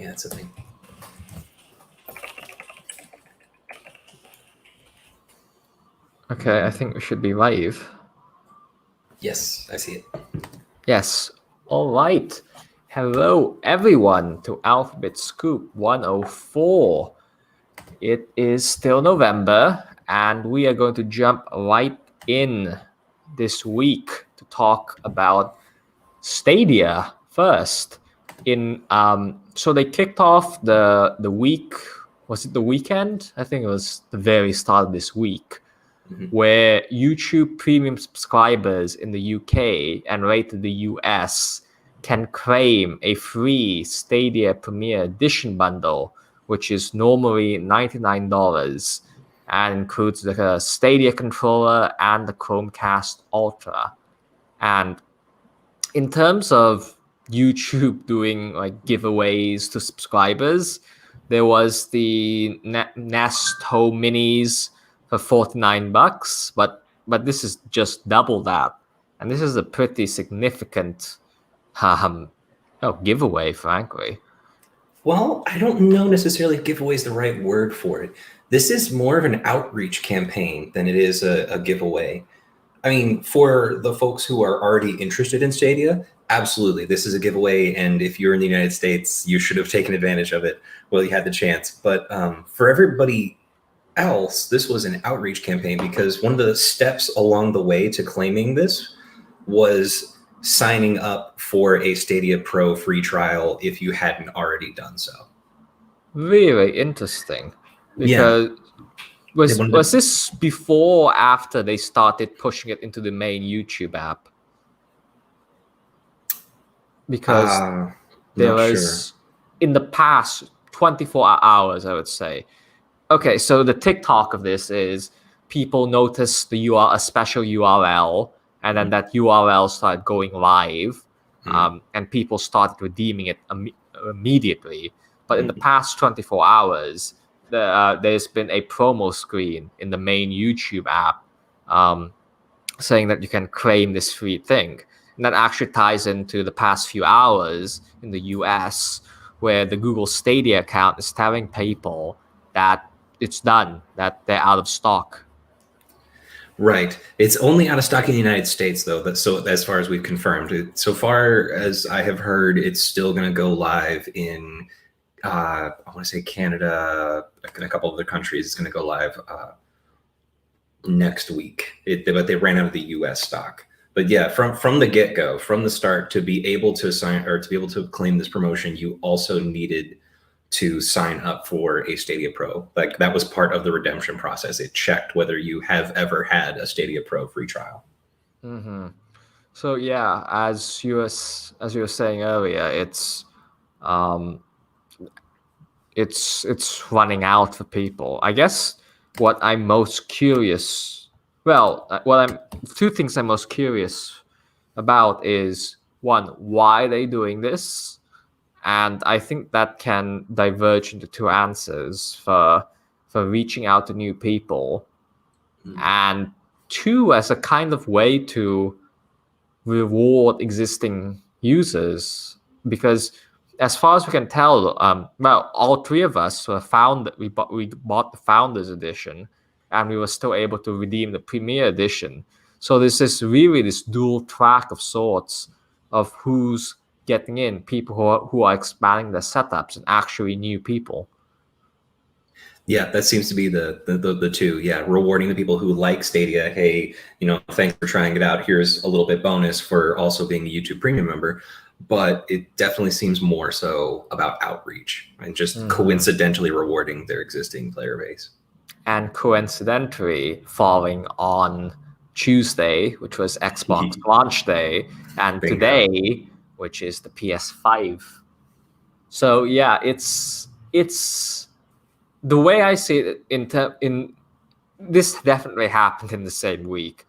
Yeah, that's the thing. Okay, I think we should be live. Yes, I see it. Yes. All right. Hello, everyone, to Alphabet Scoop 104. It is still November, and we are going to jump right in this week to talk about Stadia first. So they kicked off the week. Was it the weekend? I think it was the very start of this week, where YouTube Premium subscribers in the UK and rated the US can claim a free Stadia Premiere Edition bundle, which is normally $99 and includes the Stadia controller and the Chromecast Ultra. And in terms of YouTube doing like giveaways to subscribers, there was the Nest Home Minis for $49, but this is just double that, and this is a pretty significant giveaway, frankly. Well, I don't know necessarily if giveaway is the right word for it. This is more of an outreach campaign than it is a giveaway. I mean, for the folks who are already interested in Stadia, absolutely, this is a giveaway. And if you're in the United States, you should have taken advantage of it while you had the chance. But for everybody else, this was an outreach campaign because one of the steps along the way to claiming this was signing up for a Stadia Pro free trial if you hadn't already done so. Really interesting. Because was this before or after they started pushing it into the main YouTube app? Because there was, in the past 24 hours, I would say. Okay, so the TikTok of this is people notice a special URL, and then that URL started going live, and people started redeeming it immediately. But in the past 24 hours, there's been a promo screen in the main YouTube app saying that you can claim this free thing. And that actually ties into the past few hours in the US, where the Google Stadia account is telling people that it's done, that they're out of stock. Right. It's only out of stock in the United States, though. So as far as we've confirmed, so far as I have heard, it's still going to go live in, I want to say Canada, and a couple of other countries. It's going to go live next week. But they ran out of the US stock. But yeah, from the get-go, from the start, to be able to sign or to be able to claim this promotion, you also needed to sign up for a Stadia Pro. Like, that was part of the redemption process. It checked whether you have ever had a Stadia Pro free trial. So yeah, as you were saying earlier, it's running out for people. I guess what I'm most curious. Two things I'm most curious about is, one, why are they doing this? And I think that can diverge into two answers for reaching out to new people. And two, as a kind of way to reward existing users. Because as far as we can tell, all three of us we bought the Founders Edition, and we were still able to redeem the Premier Edition. So this is really this dual track of sorts of who's getting in, people who are expanding their setups and actually new people. Yeah, that seems to be the two. Yeah, rewarding the people who like Stadia. Hey, thanks for trying it out. Here's a little bit bonus for also being a YouTube Premium member. But it definitely seems more so about outreach and just coincidentally rewarding their existing player base. And coincidentally, falling on Tuesday, which was Xbox launch day, and today, which is the PS5. So yeah, it's the way I see it. In this definitely happened in the same week,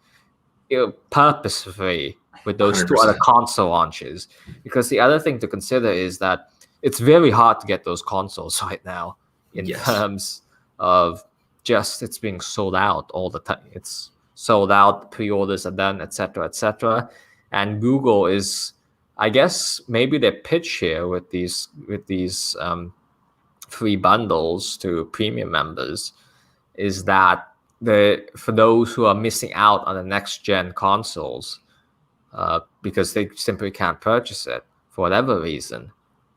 purposefully with those 100%. Two other console launches. Because the other thing to consider is that it's very hard to get those consoles right now in terms of just it's being sold out all the time. It's sold out, pre-orders are done, etc., etc. And Google is I guess maybe their pitch here with these free bundles to premium members is that for those who are missing out on the next gen consoles because they simply can't purchase it for whatever reason,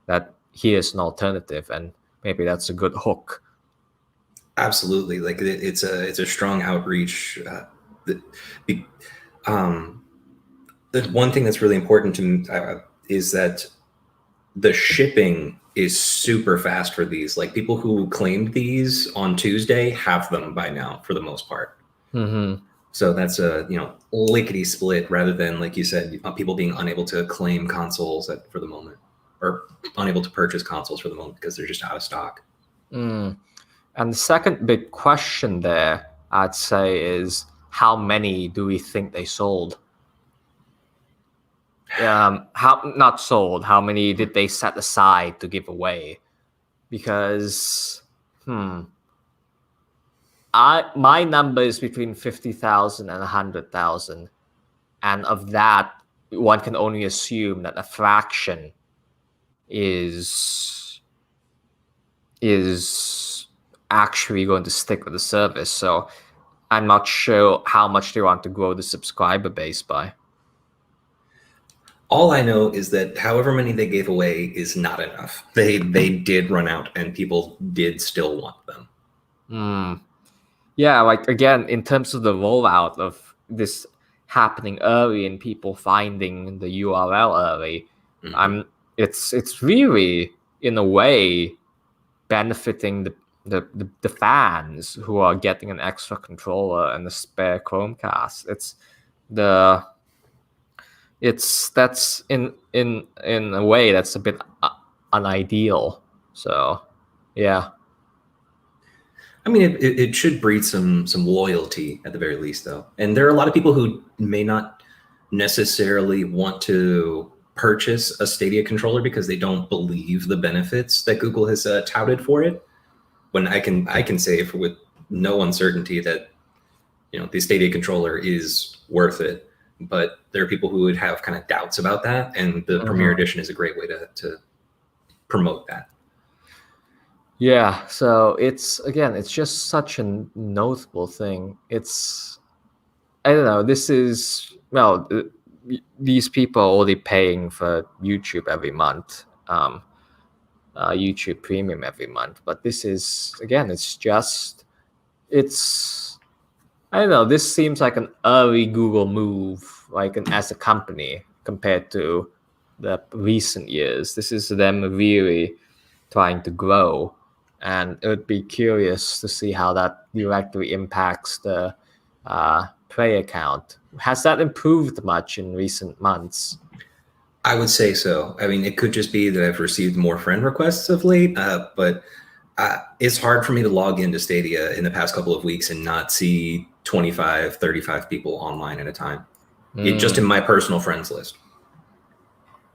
that here's an alternative, and maybe that's a good hook. Absolutely, like it's a strong outreach. The one thing that's really important to me is that the shipping is super fast for these. Like people who claimed these on Tuesday have them by now for the most part. Mm-hmm. So that's a lickety split rather than, like you said, people being unable to claim consoles for the moment, or unable to purchase consoles for the moment because they're just out of stock. And the second big question there, I'd say, is how many do we think they sold? How many did they set aside to give away? Because my number is between 50,000 and 100,000, and of that, one can only assume that a fraction is actually going to stick with the service. So I'm not sure how much they want to grow the subscriber base by. All I know is that however many they gave away is not enough. They did run out, and people did still want them. Yeah, like again, in terms of the rollout of this happening early and people finding the URL early, it's really in a way benefiting the fans who are getting an extra controller and a spare Chromecast. That's in a way that's a bit unideal. So yeah. I mean, it should breed some loyalty at the very least, though. And there are a lot of people who may not necessarily want to purchase a Stadia controller because they don't believe the benefits that Google has touted for it. When I can say with no uncertainty that the Stadia controller is worth it, but there are people who would have kind of doubts about that, and the Premiere Edition is a great way to promote that. Yeah, so it's just such a notable thing. I don't know, these people are already paying for YouTube every month, YouTube Premium every month, but this is, again, I don't know, this seems like an early Google move, as a company compared to the recent years. This is them really trying to grow. And it would be curious to see how that directly impacts the player count. Has that improved much in recent months? I would say so. I mean, it could just be that I've received more friend requests of late, but it's hard for me to log into Stadia in the past couple of weeks and not see 25, 35 people online at a time. Just in my personal friends list.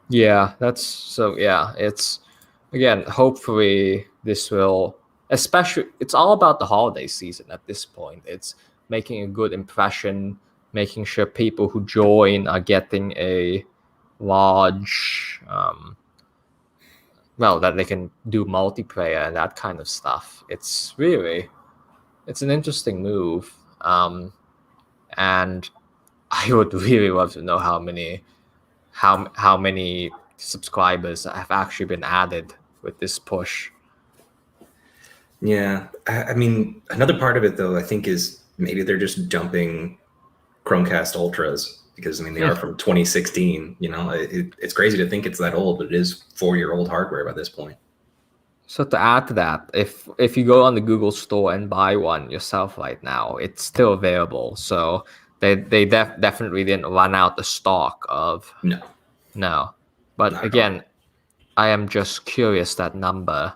Yeah, it's, again, hopefully this will, especially, it's all about the holiday season at this point. It's making a good impression, making sure people who join are getting a large, that they can do multiplayer and that kind of stuff. It's an interesting move. And I would really love to know how many subscribers have actually been added with this push. Yeah, I mean, another part of it, though, I think is maybe they're just dumping Chromecast Ultras because, I mean, they are from 2016. It's crazy to think it's that old, but it is 4-year-old hardware by this point. So to add to that, if you go on the Google Store and buy one yourself right now, it's still available. So they definitely didn't run out the stock of. No. But again, I am just curious that number,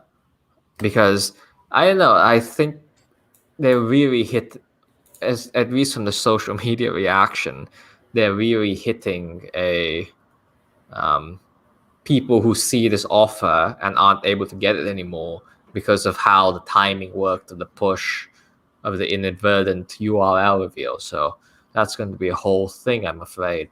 because I don't know, I think they really hit, at least from the social media reaction, they're really hitting people who see this offer and aren't able to get it anymore because of how the timing worked of the push of the inadvertent URL reveal. So that's going to be a whole thing, I'm afraid.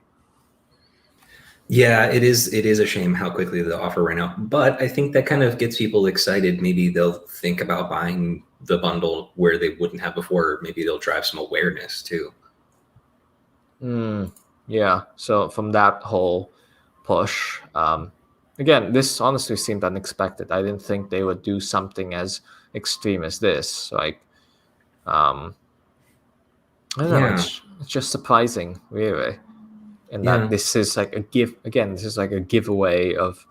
Yeah, it is. It is a shame how quickly the offer ran out, but I think that kind of gets people excited. Maybe they'll think about buying the bundle where they wouldn't have before. Maybe they'll drive some awareness too. Yeah. So from that whole push, again, this honestly seemed unexpected. I didn't think they would do something as extreme as this. Like, I don't know. Yeah, It's just surprising, really, and that yeah, this is like a give. Again, this is like a giveaway of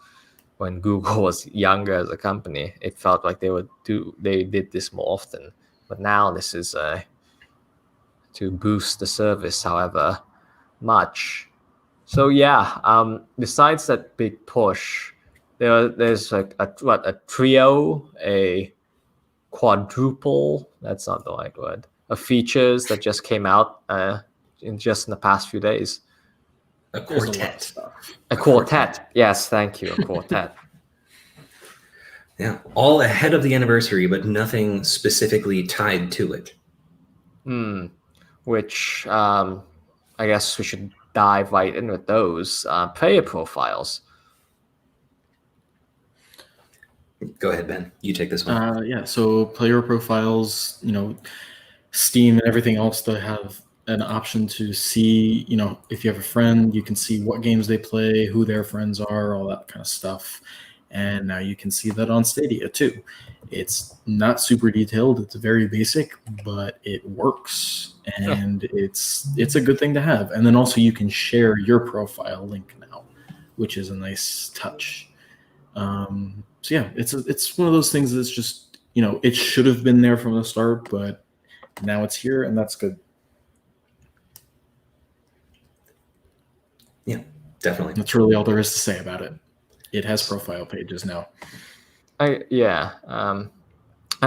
when Google was younger as a company. It felt like they did this more often, but now this is to boost the service, however much. So yeah, besides that big push, there's like a trio, a quadruple. That's not the right word. Of features that just came out in the past few days. a There's a lot of quartet. stuff. A quartet. Yes, thank you. A quartet. Yeah, all ahead of the anniversary, but nothing specifically tied to it. Which I guess we should dive right in with those player profiles. Go ahead, Ben. You take this one. Yeah, so player profiles, Steam and everything else, they have an option to see, if you have a friend, you can see what games they play, who their friends are, all that kind of stuff. And now you can see that on Stadia too. It's not super detailed, it's very basic, but it works, and it's a good thing to have. And then also you can share your profile link now, which is a nice touch. So yeah, it's one of those things that's just, it should have been there from the start, but now it's here, and that's good. Yeah, definitely. That's really all there is to say about it. It has profile pages now. I'm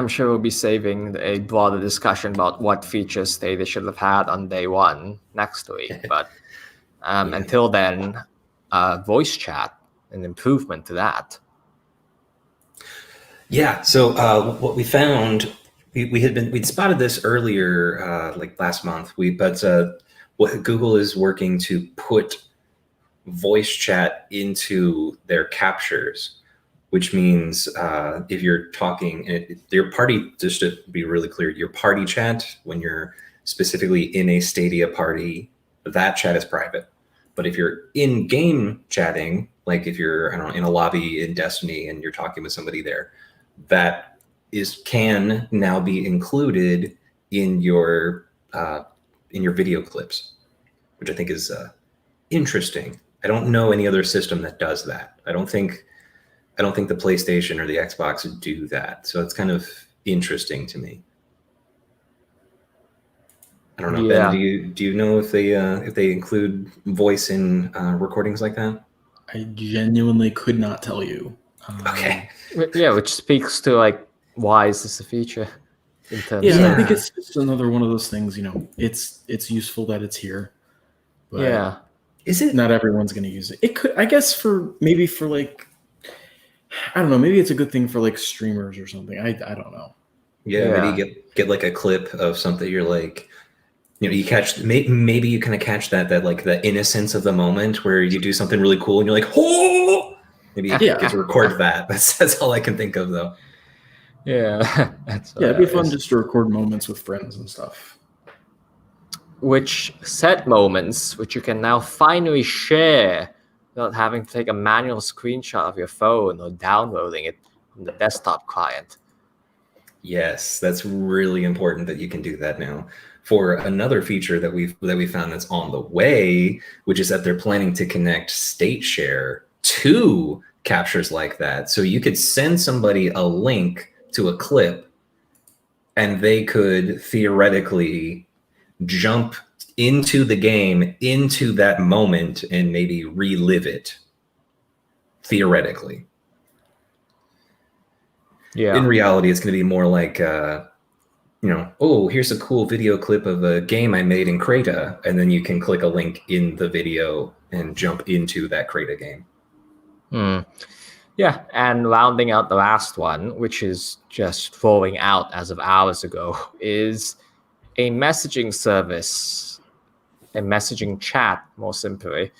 sure we'll be saving a broader discussion about what features they should have had on day one next week. But until then, voice chat, an improvement to that. Yeah. So what we found, we'd spotted this earlier, like last month. What Google is working to put voice chat into their captures, which means if you're talking, your party, just to be really clear, your party chat, when you're specifically in a Stadia party, that chat is private. But if you're in-game chatting, like if you're, I don't know, in a lobby in Destiny and you're talking with somebody there, that can now be included in your video clips, which I think is interesting. I don't know any other system that does that. I don't think the PlayStation or the Xbox do that. So it's kind of interesting to me. I don't know, Yeah. Ben. Do you know if they include voice in recordings like that? I genuinely could not tell you. Okay. Yeah, which speaks to like why is this a feature in terms Yeah, of I think it's just another one of those things. It's useful that it's here, but yeah. Is it? not everyone's going to use it. It could, I guess, for like, I don't know, maybe it's a good thing for like streamers or something. I don't know. Yeah, Yeah. maybe you get like a clip of something you're like, you catch, maybe you kind of catch that like the innocence of the moment where you do something really cool and you're like, oh, maybe you Yeah. get to record that. That's all I can think of though. Yeah. It'd be fun just to record moments with friends and stuff. Which set moments which you can now finally share without having to take a manual screenshot of your phone or downloading it from the desktop client. Yes, that's really important that you can do that now. For another feature that we found that's on the way, which is that they're planning to connect State Share to captures like that. So you could send somebody a link to a clip and they could theoretically jump into the game, into that moment, and maybe relive it theoretically. Yeah. In reality, it's going to be more like, oh, here's a cool video clip of a game I made in Creta, and then you can click a link in the video and jump into that Creta game. Yeah, and rounding out the last one, which is just rolling out as of hours ago, is a messaging service, a messaging chat, more simply,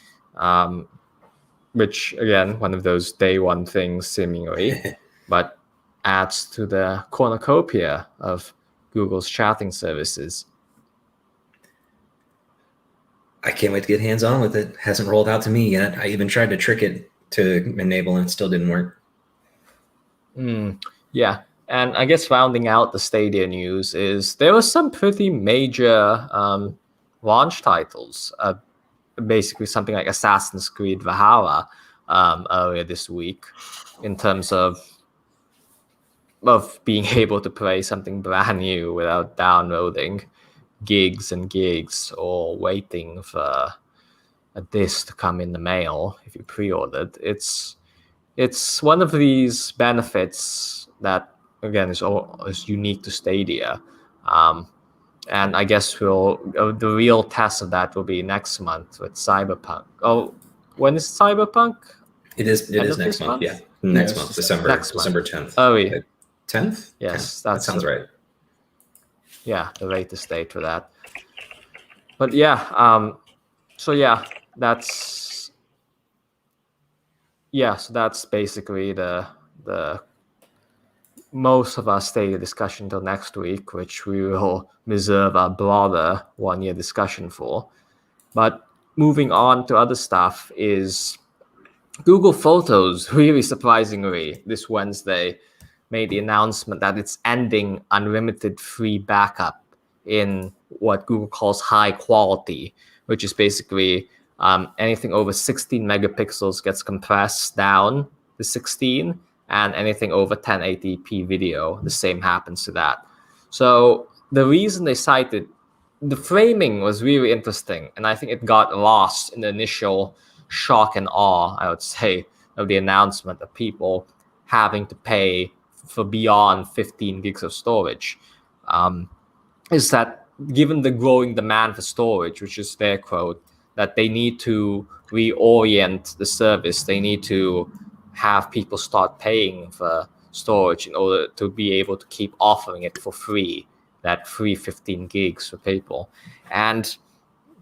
which again, one of those day one things seemingly, but adds to the cornucopia of Google's chatting services. I can't wait to get hands-on with it. Hasn't rolled out to me yet. I even tried to trick it to enable and it still didn't work. Yeah. And I guess rounding out the Stadia news is there were some pretty major launch titles. Basically something like Assassin's Creed Valhalla earlier this week, in terms of being able to play something brand new without downloading gigs and gigs or waiting for a disc to come in the mail if you pre-ordered. It's one of these benefits that again is unique to Stadia. And I guess the real test of that will be next month with Cyberpunk. Oh, when is Cyberpunk? It is next month. Yeah, next month, December 10th. Oh, yeah. 10th? Yes, 10th. That sounds right. Yeah, the latest date for that. But yeah, so that's basically the most of our Stadia discussion till next week, which we will reserve our broader one-year discussion for. But moving on to other stuff is Google Photos, really surprisingly, this Wednesday made the announcement that it's ending unlimited free backup in what Google calls high quality, which is basically anything over 16 megapixels gets compressed down to 16, and anything over 1080p video, the same happens to that. So the reason they cited, the framing was really interesting, and I think it got lost in the initial shock and awe, I would say, of the announcement of people having to pay for beyond 15 gigs of storage. Is that given the growing demand for storage, which is their quote, that they need to reorient the service, they need to have people start paying for storage in order to be able to keep offering it for free, that free 15 gigs for people. And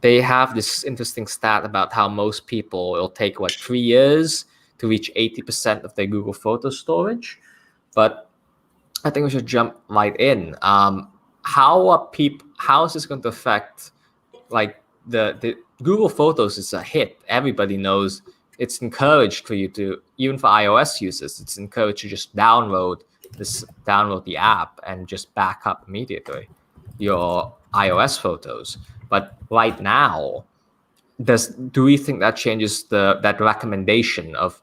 they have this interesting stat about how most people, it'll take 3 years to reach 80% of their Google Photo storage. But I think we should jump right in. How is this going to affect, like, the Google Photos is a hit. Everybody knows it's encouraged for you to, even for iOS users, it's encouraged to just download the app and just back up immediately your iOS photos. But right now, do we think that changes that recommendation of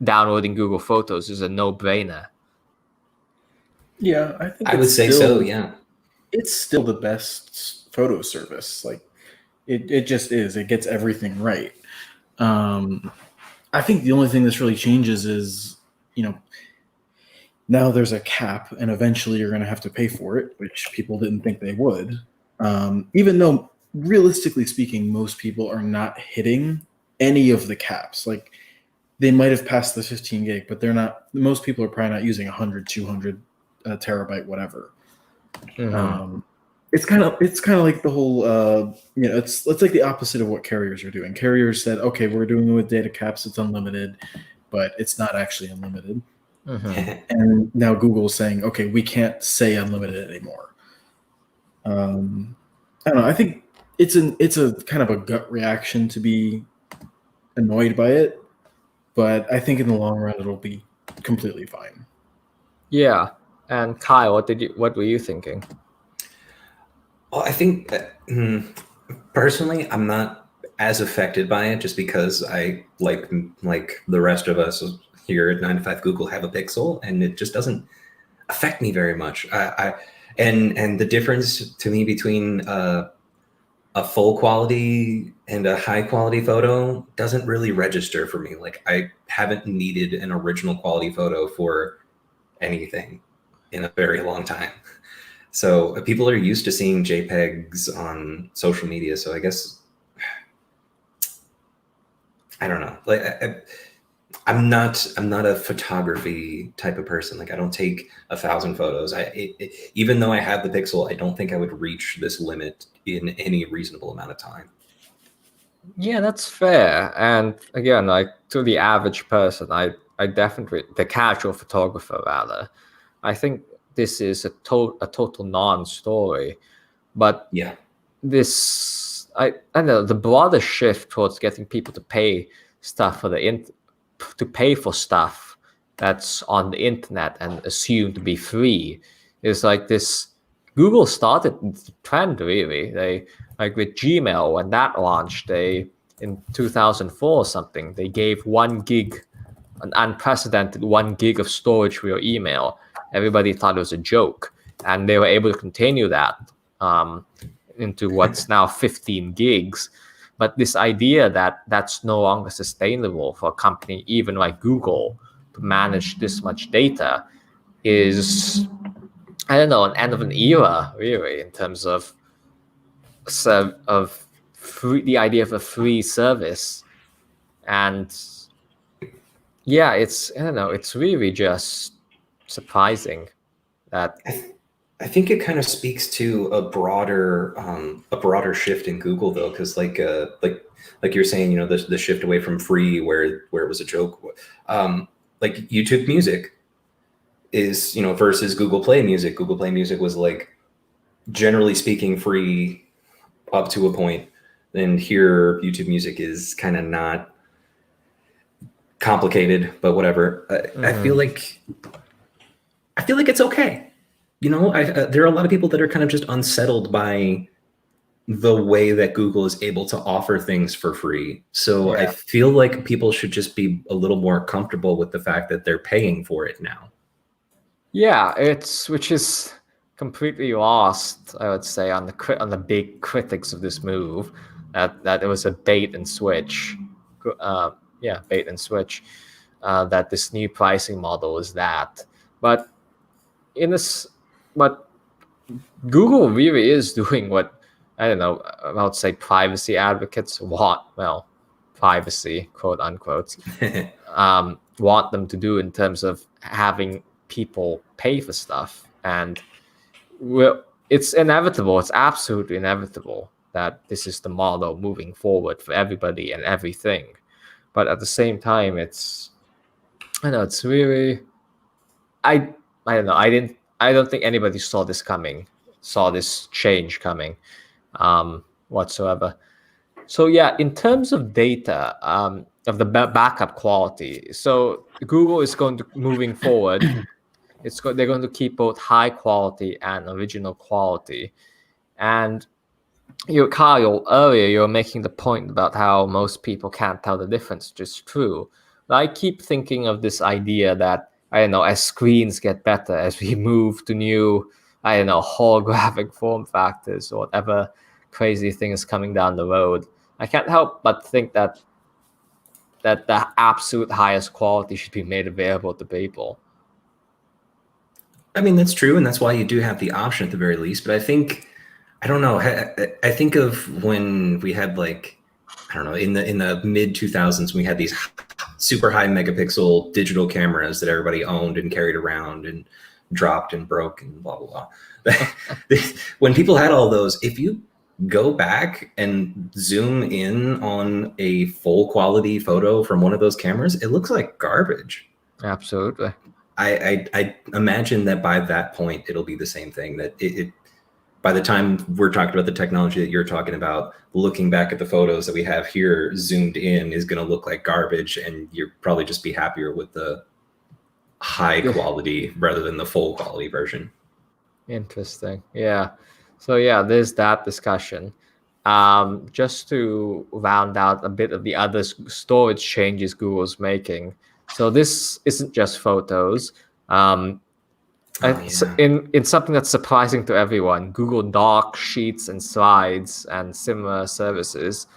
downloading Google Photos is a no-brainer? Yeah, I think I would say so. Yeah, it's still the best photo service. Like it just is. It gets everything right. I think the only thing this really changes is, now there's a cap, and eventually you're going to have to pay for it, which people didn't think they would. Even though, realistically speaking, most people are not hitting any of the caps. Like, they might have passed the 15 gig, but they're not. Most people are probably not using 100, 200 terabyte, whatever. Mm-hmm. It's kind of like the whole, it's like the opposite of what carriers are doing. Carriers said, okay, we're doing it with data caps, it's unlimited, but it's not actually unlimited. Mm-hmm. And now Google's saying, okay, we can't say unlimited anymore. I don't know. I think it's a kind of a gut reaction to be annoyed by it, but I think in the long run it'll be completely fine. Yeah. And Kyle, what were you thinking? Well, I think personally, I'm not as affected by it, just because I like the rest of us here at 9 to 5 Google have a Pixel, and it just doesn't affect me very much. And the difference to me between a full quality and a high quality photo doesn't really register for me. Like, I haven't needed an original quality photo for anything in a very long time. So people are used to seeing JPEGs on social media. So I guess, I don't know. Like, I'm not a photography type of person. Like, I don't take 1,000 photos. Even though I have the Pixel, I don't think I would reach this limit in any reasonable amount of time. Yeah, that's fair. And again, like to the average person, I definitely, the casual photographer rather, I think this is a total non-story. But Yeah. this, I know the broader shift towards getting people to pay stuff for to pay for stuff that's on the internet and assumed to be free is like this. Google started the trend really. They like with Gmail when that launched, they in 2004 or something, they gave 1 gig, an unprecedented 1 gig of storage for your email. Everybody thought it was a joke, and they were able to continue that um, into what's now 15 gigs. But this idea that that's no longer sustainable for a company, even like Google, to manage this much data is, I don't know, an end of an era, really, in terms of the idea of a free service. And yeah, it's, I don't know, it's really just surprising that. I think it kind of speaks to a broader shift in Google though, because like you're saying, the shift away from free where it was a joke, like YouTube Music is versus Google Play Music. Google Play Music was like generally speaking free up to a point, and here YouTube Music is kind of not complicated, but whatever. I feel like it's okay. There are a lot of people that are kind of just unsettled by the way that Google is able to offer things for free. So I Yeah. feel like people should just be a little more comfortable with the fact that they're paying for it now. Yeah, which is completely lost, I would say, on the big critics of this move, that it was a bait and switch. Bait and switch. That this new pricing model is that, but in this, but Google really is doing what, I don't know, I would say privacy advocates want. Well, privacy, quote unquote, want them to do in terms of having people pay for stuff. And it's inevitable. It's absolutely inevitable that this is the model moving forward for everybody and everything. But at the same time, I know it's really, I I don't know. I don't think anybody saw this change coming, whatsoever. So yeah, in terms of data, of the backup quality, so Google is going to moving forward. They're going to keep both high quality and original quality. And Kyle, earlier you were making the point about how most people can't tell the difference, which is true. But I keep thinking of this idea that, I don't know, as screens get better, as we move to new, I don't know, holographic form factors or whatever crazy thing is coming down the road, I can't help but think that the absolute highest quality should be made available to people. I mean, that's true, and that's why you do have the option at the very least. But I don't know. I think of when we had I don't know, in the mid 2000s, we had these super high megapixel digital cameras that everybody owned and carried around and dropped and broke and blah blah blah. When people had all those, if you go back and zoom in on a full quality photo from one of those cameras, it looks like garbage. Absolutely. I imagine that by that point it'll be the same thing, that by the time we're talking about the technology that you're talking about, looking back at the photos that we have here zoomed in is going to look like garbage, and you'll probably just be happier with the high quality rather than the full quality version. Interesting. Yeah. So yeah, there's that discussion. Just to round out a bit of the other storage changes Google's making. So this isn't just photos. In something that's surprising to everyone, Google Docs, Sheets, and Slides, and similar services,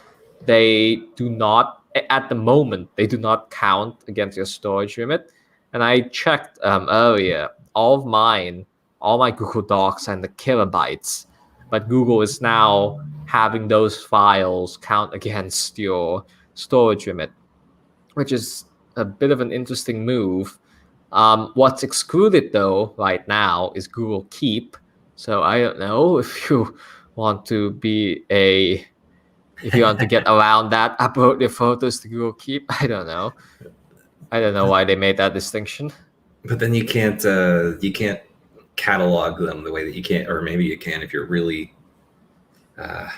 they do not, at the moment, they do not count against your storage limit. And I checked earlier, all my Google Docs and the kilobytes, but Google is now having those files count against your storage limit, which is a bit of an interesting move. What's excluded though right now is Google Keep. So I don't know if you want to be a if you want to get around that, upload your photos to Google Keep. I don't know why they made that distinction. But then you can't catalog them the way that you can, or maybe you can if you're really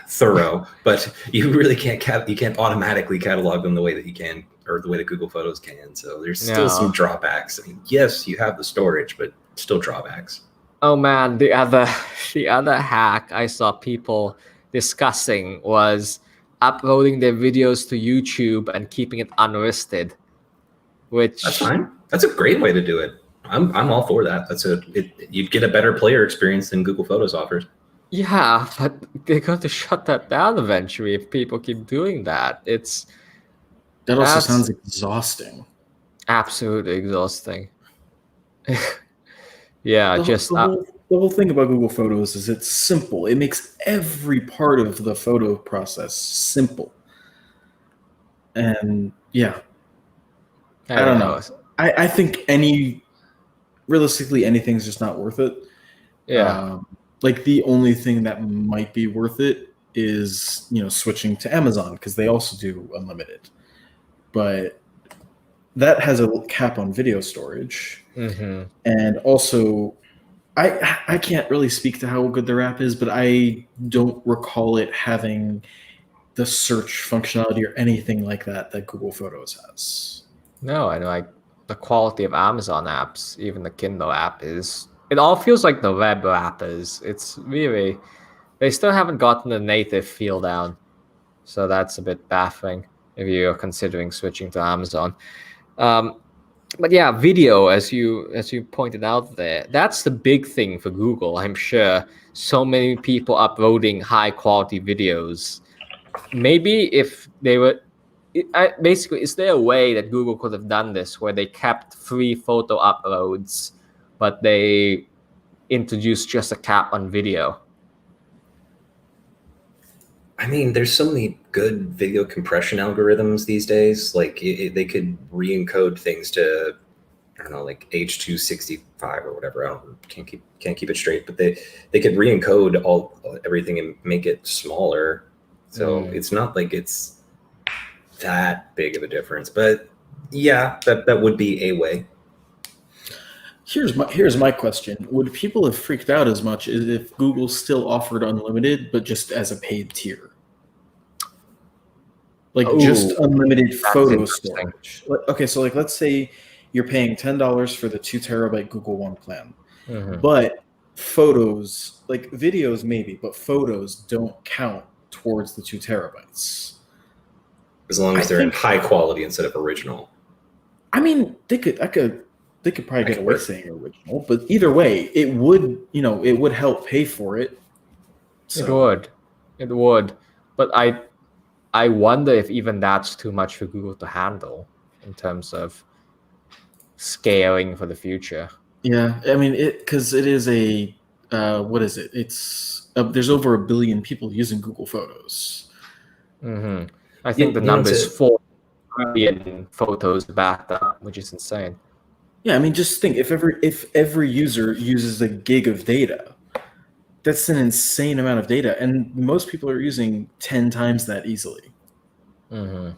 thorough. But you really can't you can't automatically catalog them the way that you can, or the way that Google Photos can. So there's still some drawbacks. I mean, yes, you have the storage, but still drawbacks. Oh man, the other hack I saw people discussing was uploading their videos to YouTube and keeping it unlisted. Which that's fine. That's a great way to do it. I'm all for that. You'd get a better player experience than Google Photos offers. Yeah, but they're going to shut that down eventually if people keep doing that. That also sounds exhausting. Absolutely exhausting. Yeah, the whole thing about Google Photos is it's simple. It makes every part of the photo process simple. And yeah, I don't know. I think realistically anything's just not worth it. Yeah. Like the only thing that might be worth it is, switching to Amazon because they also do unlimited. But that has a cap on video storage. Mm-hmm. And also, I can't really speak to how good their app is, but I don't recall it having the search functionality or anything like that Google Photos has. No, and like the quality of Amazon apps, even the Kindle app it all feels like the web app is. It's really, they still haven't gotten the native feel down. So that's a bit baffling if you're considering switching to Amazon. But yeah, video, as you pointed out there, that's the big thing for Google. I'm sure so many people uploading high quality videos. Maybe if they were, basically, is there a way that Google could have done this where they kept free photo uploads, but they introduced just a cap on video? I mean, there's so many good video compression algorithms these days. Like they could re-encode things to, I don't know, like H265 or whatever. Can't keep it straight, but they could re-encode everything and make it smaller. So it's not like it's that big of a difference. But yeah, that would be a way. Here's my question. Would people have freaked out as much as if Google still offered unlimited, but just as a paid tier? Like just unlimited photo storage. Okay, so like let's say you're paying $10 for the 2 terabyte Google One plan. Mm-hmm. But photos, like videos maybe, but photos don't count towards the 2 terabytes. As long as they're in high quality instead of original. I mean, they could probably get away saying original, but either way, it would help pay for it. So. It would. But I wonder if even that's too much for Google to handle in terms of scaling for the future. Yeah, I mean, because it is a what is it? It's there's over 1 billion people using Google Photos. Mm-hmm. I think the number is 4 billion photos backed up, which is insane. Yeah, I mean, just think if every user uses a gig of data, that's an insane amount of data, and most people are using 10 times that easily. Mm-hmm.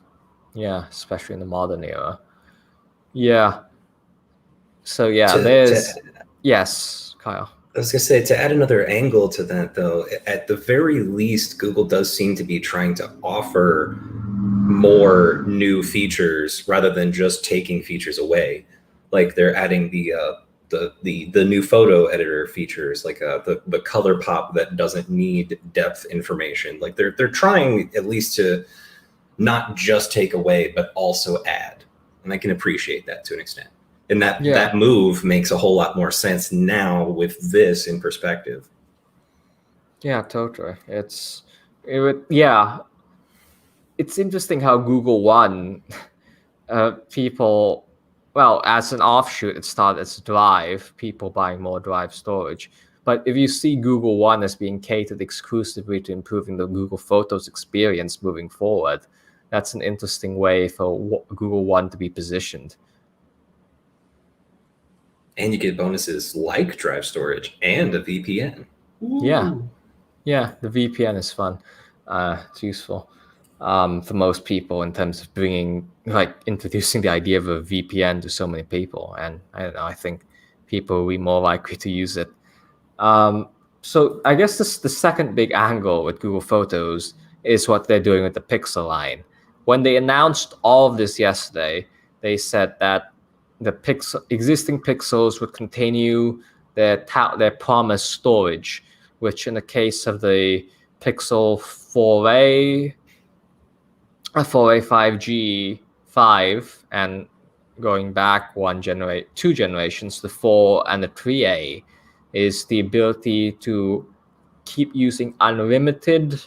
Yeah, especially in the modern era. Yeah. So yeah, yes, Kyle. I was gonna say, to add another angle to that, though, at the very least, Google does seem to be trying to offer more new features rather than just taking features away. Like they're adding the new photo editor features, like the color pop that doesn't need depth information. Like they're trying at least to not just take away, but also add. And I can appreciate that to an extent. And that move makes a whole lot more sense now with this in perspective. Yeah, totally. It's interesting how Google One, people, well, as an offshoot, it started as Drive, people buying more Drive storage. But if you see Google One as being catered exclusively to improving the Google Photos experience moving forward, that's an interesting way for Google One to be positioned. And you get bonuses like Drive storage and a VPN. Ooh. Yeah, the VPN is fun. It's useful. for most people in terms of introducing the idea of a VPN to so many people. And I don't know, I think people will be more likely to use it. So I guess the second big angle with Google Photos is what they're doing with the Pixel line. When they announced all of this yesterday, they said that the existing Pixels would continue their promised storage, which in the case of the Pixel 4a, 4a 5G 5, and going back two generations, the 4 and the 3a, is the ability to keep using unlimited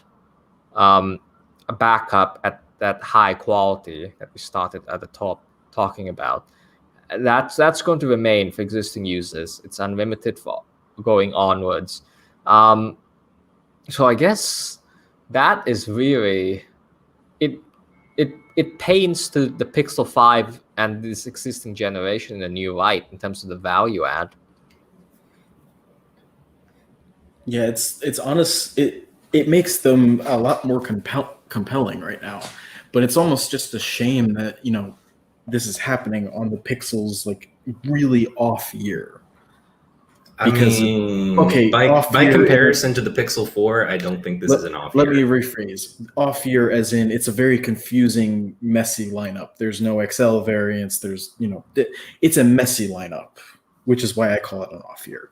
backup at that high quality that we started at the top talking about. That's going to remain for existing users. It's unlimited for going onwards. So I guess that is really it paints to the Pixel 5 and this existing generation in a new light in terms of the value add. Yeah, it's honest. It makes them a lot more compelling right now, but it's almost just a shame that this is happening on the Pixel's like really off year. Because by year, comparison to the Pixel 4, I don't think this is an off year. Let me rephrase. Off year as in it's a very confusing, messy lineup. There's no XL variants. There's it's a messy lineup, which is why I call it an off year.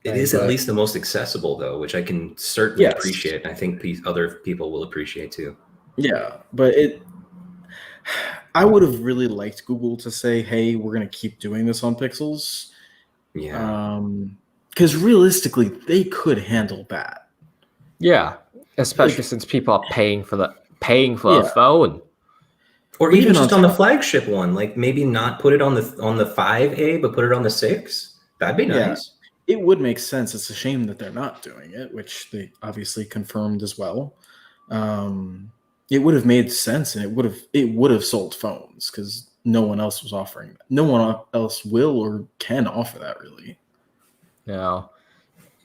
It is at least the most accessible, though, which I can certainly appreciate. And I think other people will appreciate too. Yeah, but I would have really liked Google to say, "Hey, we're going to keep doing this on Pixels." Yeah. Because realistically, they could handle that. Yeah, especially since people are paying for a phone. Or even just on the flagship one, like maybe not put it on the 5A, but put it on the 6. That'd be nice. It would make sense. It's a shame that they're not doing it, which they obviously confirmed as well. It would have made sense, and it would have sold phones because no one else was offering that. No one else will or can offer that, really. Yeah.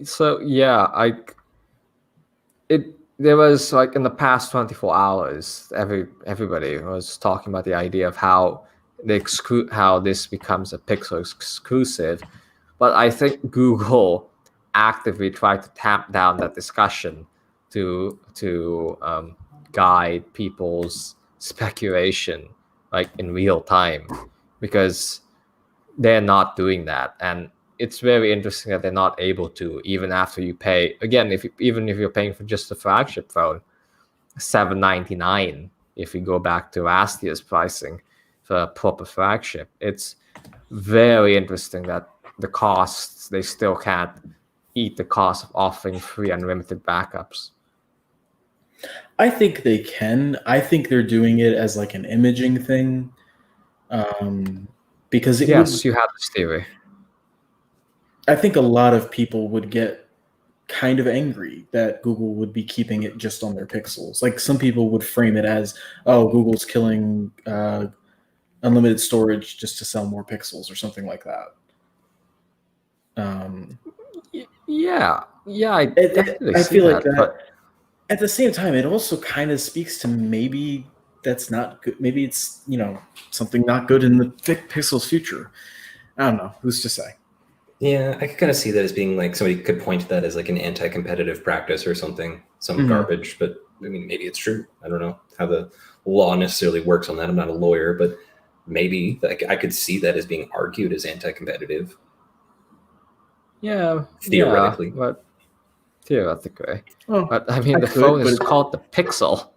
So yeah, there was like in the past 24 hours, everybody was talking about the idea of how this becomes a Pixel exclusive. But I think Google actively tried to tamp down that discussion to guide people's speculation like in real time, because they're not doing that. And it's very interesting that they're not able to, even after you pay. Again, even if you're paying for just the flagship phone, $799. If we go back to last year's pricing for a proper flagship, it's very interesting that the costs, they still can't eat the cost of offering free unlimited backups. I think they can. I think they're doing it as like an imaging thing, because you have this theory. I think a lot of people would get kind of angry that Google would be keeping it just on their Pixels. Like some people would frame it as, "Oh, Google's killing unlimited storage just to sell more Pixels," or something like that. I definitely see feel that, like that. but at the same time, it also kind of speaks to maybe that's not good. Maybe it's something not good in the Pixel's future. I don't know. Who's to say? Yeah, I could kind of see that as being like somebody could point to that as like an anti-competitive practice or something, some garbage. But I mean, maybe it's true. I don't know how the law necessarily works on that. I'm not a lawyer, but maybe I could see that as being argued as anti-competitive. Yeah, theoretically. But theoretically. But I mean, the phone is called the Pixel.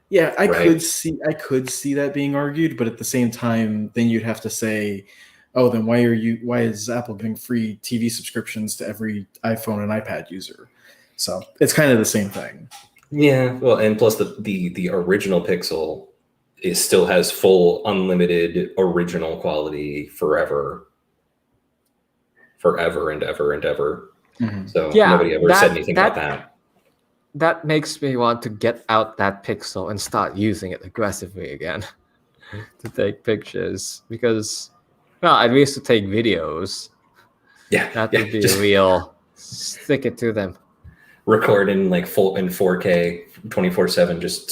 Yeah, I could see that being argued, but at the same time, then you'd have to say, oh, then why is Apple giving free TV subscriptions to every iPhone and iPad user? So it's kind of the same thing. Yeah, well, and plus the original Pixel still has full unlimited original quality forever and ever and ever. Mm-hmm. So nobody ever said anything about that. That makes me want to get out that Pixel and start using it aggressively again to take pictures, because at least to take videos. Yeah, that would be real. Stick it to them. Record in like full in 4K 24/7. Just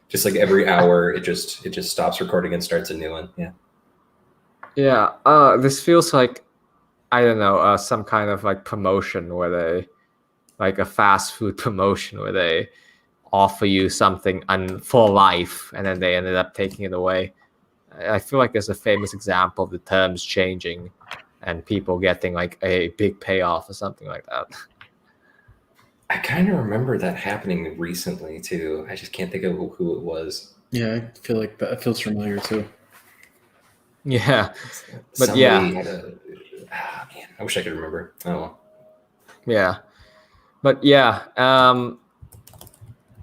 just like every hour, it just stops recording and starts a new one. Yeah. Yeah. This feels like, I don't know, some kind of like promotion where they, like a fast food promotion where they offer you something for life and then they ended up taking it away. I feel like there's a famous example of the terms changing and people getting like a big payoff or something like that. I kind of remember that happening recently too. I just can't think of who it was. Yeah, I feel like that feels familiar too. Yeah. But Somebody yeah. had man, I wish I could remember. Oh well. Yeah. But yeah.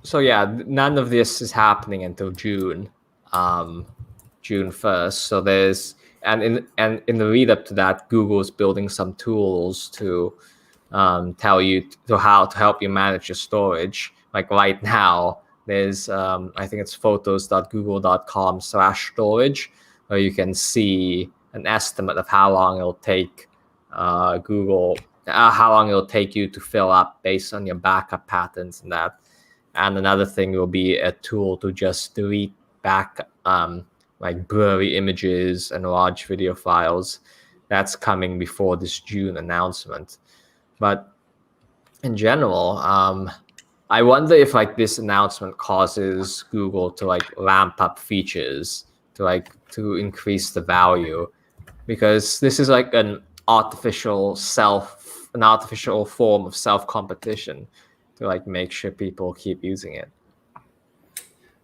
So yeah, none of this is happening until June. June 1st. So there's and in the lead up to that, Google's building some tools to tell you to how to help you manage your storage. Like right now, there's I think it's photos.google.com/storage, where you can see an estimate of how long it'll take how long it'll take you to fill up based on your backup patterns and that. And another thing will be a tool to just delete back like blurry images and large video files. That's coming before this June announcement. But in general, I wonder if like this announcement causes Google to like ramp up features to increase the value, because this is like an artificial form of self competition to like make sure people keep using it.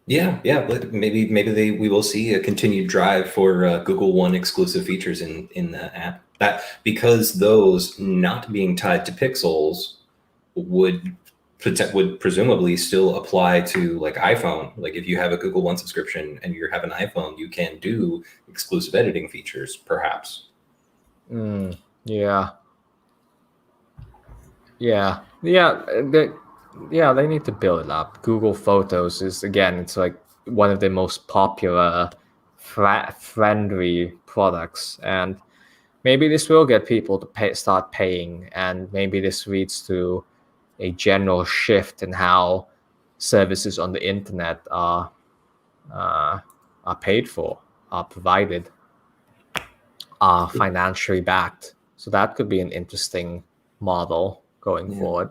Yeah, but maybe we will see a continued drive for Google One exclusive features in the app. That because those not being tied to pixels would presumably still apply to like iPhone. Like if you have a Google One subscription and you have an iPhone, you can do exclusive editing features, perhaps. Yeah. They need to build it up. Google Photos is, again, it's like one of the most popular friendly products, and maybe this will get people to start paying, and maybe this leads to a general shift in how services on the internet are paid for, are provided, are financially backed. So that could be an interesting model going forward.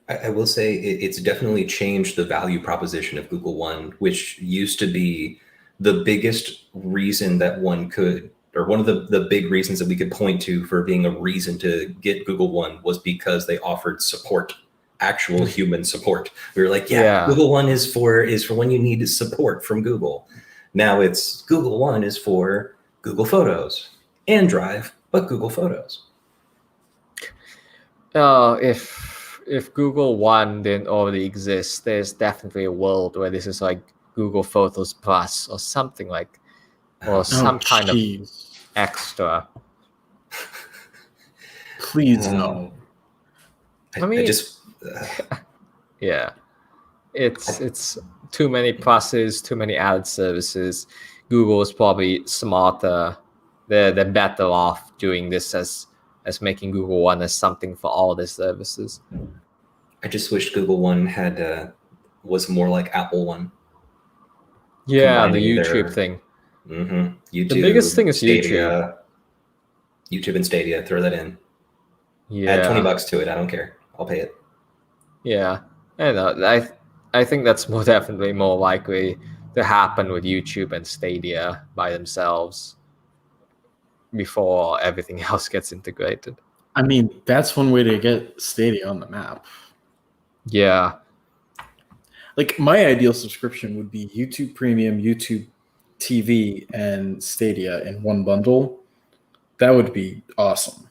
I will say it's definitely changed the value proposition of Google One, which used to be the biggest reason that one could, or one of the big reasons that we could point to for being a reason to get Google One was because they offered support, actual human support. We were like, Google One is for when you need support from Google. Now it's Google One is for Google Photos and Drive, but Google Photos. If Google One didn't already exist, there's definitely a world where this is like Google Photos Plus or something like, or some kind of extra. Please no. I mean, yeah, it's too many pluses, too many added services. Google is probably smarter. They're better off doing this as making Google One as something for all their services. I just wish Google One was more like Apple One. Yeah, the YouTube thing. YouTube, the biggest thing is Stadia, YouTube and Stadia. Throw that in. Yeah. Add $20 to it. I don't care. I'll pay it. Yeah, I know. I think that's definitely more likely to happen with YouTube and Stadia by themselves before everything else gets integrated. I mean, that's one way to get Stadia on the map. Yeah. Like my ideal subscription would be YouTube Premium, YouTube TV, and Stadia in one bundle. That would be awesome.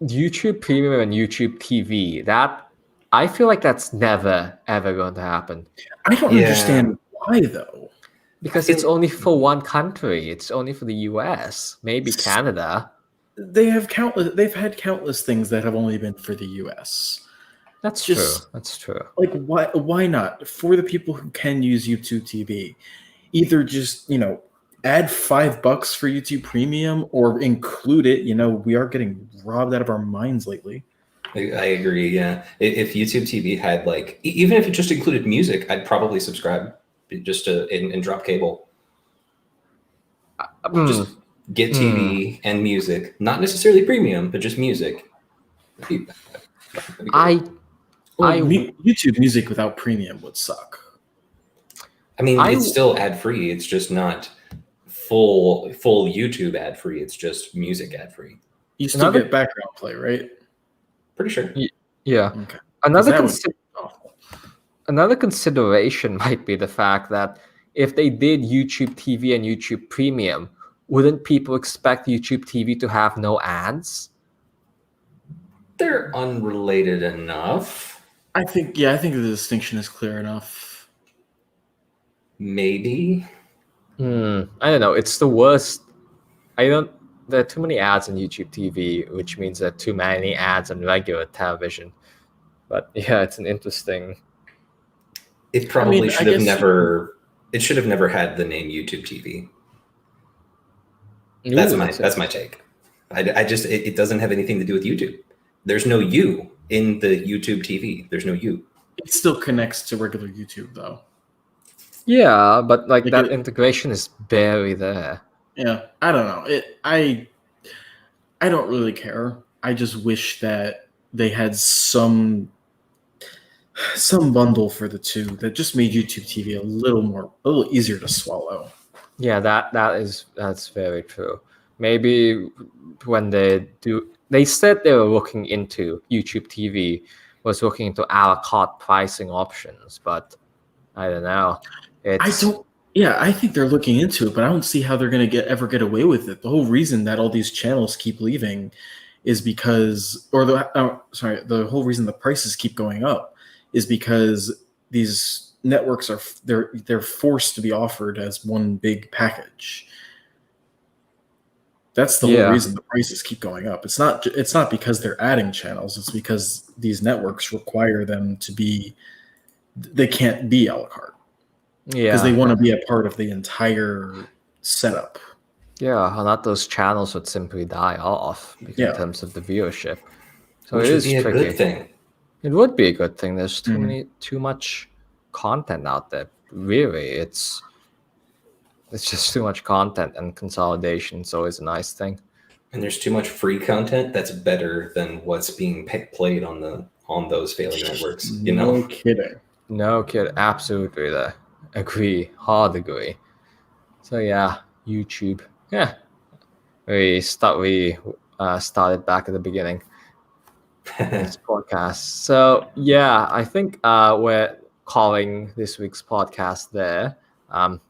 YouTube Premium and YouTube TV, I feel like that's never, ever going to happen. I don't understand why, though. Because it's only for one country. It's only for the US, maybe Canada. They've had countless things that have only been for the US. That's true. That's true. Like, why not? For the people who can use YouTube TV, either just, add $5 for YouTube Premium or include it. We are getting robbed out of our minds lately. I agree. Yeah, if YouTube TV had like, even if it just included music, I'd probably subscribe just to and drop cable. Just get TV and music, not necessarily premium, but just music. That'd be great. Well, I YouTube music without premium would suck. I mean, I- it's still ad free. It's just not full YouTube ad free. It's just music ad free. You still get background play, right? Pretty sure. yeah. Okay. 'Cause Another that would consi- be awful. another consideration might be the fact that if they did YouTube TV and YouTube Premium, wouldn't people expect YouTube TV to have no ads? They're unrelated enough. I think the distinction is clear enough. Maybe. I don't know. It's the worst. There are too many ads on YouTube TV, which means there are too many ads on regular television. But yeah, it's an interesting. It probably I should have guess never. It should have never had the name YouTube TV. That's my take. I just it doesn't have anything to do with YouTube. There's no you in the YouTube TV. There's no you. It still connects to regular YouTube though. Yeah, but like that integration is barely there. Yeah, I don't know. I don't really care. I just wish that they had some bundle for the two that just made YouTube TV a little easier to swallow. Yeah, that's very true. Maybe when they said they were looking into YouTube TV was looking into a la carte pricing options, but I don't know. I think they're looking into it, but I don't see how they're going to ever get away with it. The whole reason that all these channels keep leaving is because, the whole reason the prices keep going up is because these networks they're forced to be offered as one big package. That's the whole reason the prices keep going up. It's not because they're adding channels. It's because these networks require them to be. They can't be a la carte. Yeah, because they want to be a part of the entire setup. Yeah, and that those channels would simply die off in terms of the viewership. So which it would is be a tricky. good thing. It would be a good thing. There's too much content out there. Really, it's just too much content, and consolidation is always a nice thing. And there's too much free content that's better than what's being played on those failing networks. You know, no kidding. No kid, absolutely there. Hard agree. So yeah, YouTube. Yeah, we started back at the beginning. This podcast. So yeah, I think we're calling this week's podcast there.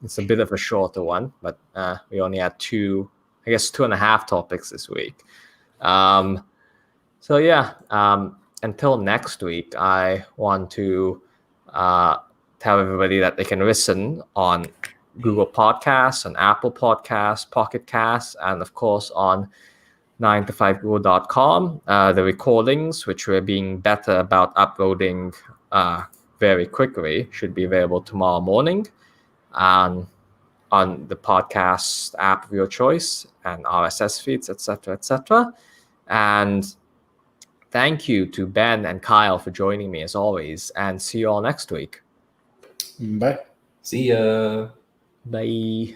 It's a bit of a shorter one, but we only had 2.5 topics this week. So yeah, until next week, I want to tell everybody that they can listen on Google Podcasts, on Apple Podcasts, Pocket Casts, and of course on 9to5google.com. The recordings, which we're being better about uploading very quickly, should be available tomorrow morning on the podcast app of your choice and RSS feeds, etc., etc. And thank you to Ben and Kyle for joining me as always, and see you all next week. Bye. See ya. Bye.